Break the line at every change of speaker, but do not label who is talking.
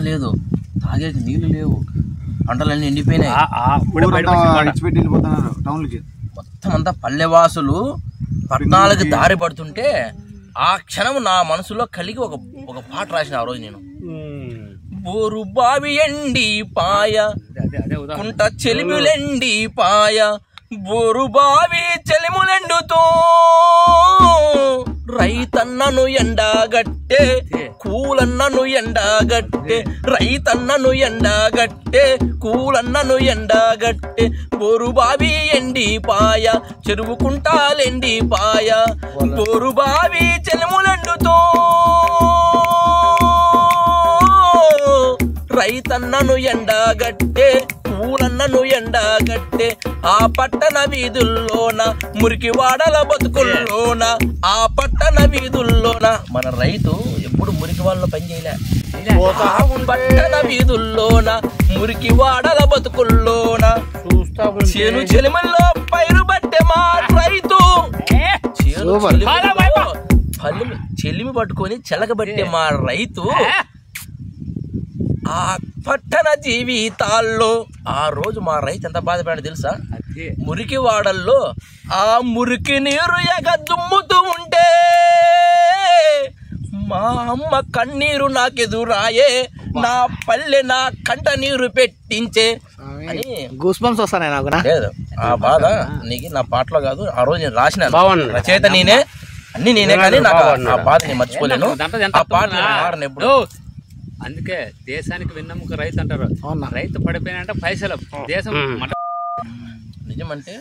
లేదు, తాగేకి నీళ్లు లేవు, పంటలన్నీ ఎండిపోయినాయి. మొత్తం అంతా పల్లెవాసులు పట్టణాలకి దారి పడుతుంటే ఆ క్షణం నా మనసులో కలిగి ఒక పాట రాసిన ఆ రోజు నేను. బోరు బావి ఎండి పాయ, కుంట చెలిములెండి పాయ, బోరు బావి చెలిములెండుతో రైతన్నను ఎండగట్టే, కూలన్నను ఎండగట్టే, రైతన్నను ఎండగట్టే, కూలన్నను ఎండగట్టే, బోరు బావి ఎండి పాయ, చెరువు కుంటాలెండి పాయ, బోరు బావి చెలిములెండుతో రైతన్నను ఎండగట్టే, కూలన్నను ఎండగట్టే, ఆ పట్టణ వీధుల్లోన మురికి వాడల బతుకుల్లోన, ఆ పట్టణ వీధుల్లోన మన రైతు ఎప్పుడు మురికి వాళ్ళ పని చేయలే. పట్టణ వీధుల్లోన మురికి వాడల బతుకుల్లోన చేను చెలిమల్లో పైరు పట్టే మా రైతు, చెలిమి పట్టుకొని చెలకబట్టే మా రైతు ఆ పట్టణ జీవితాల్లో ఆ రోజు మా రైతు ఎంత బాధపడాడు తెలుసా? మురికి వాడల్లో ఆ మురికి నీరు ఎగదుమ్ముతూ ఉంటే మా అమ్మ కన్నీరు నాకెదురాయే, నా పల్లె నా కంట నీరు పెట్టించే అని
గూస్బంప్స్ వస్తాయి నాకు.
లేదు, ఆ బాధ నీకు నా పాటలో కాదు, ఆ రోజు నేను రాసిన రచయిత నేనే, అన్ని నేనే, కానీ నాకు ఆ బాధ నేను మర్చిపోలేను. ఆ పాట మారనెప్పుడు.
అందుకే దేశానికి వెన్నెముక రైతు అంటారు. రైతు పడిపోయినంటే పైసలు దేశం
నిజమంటే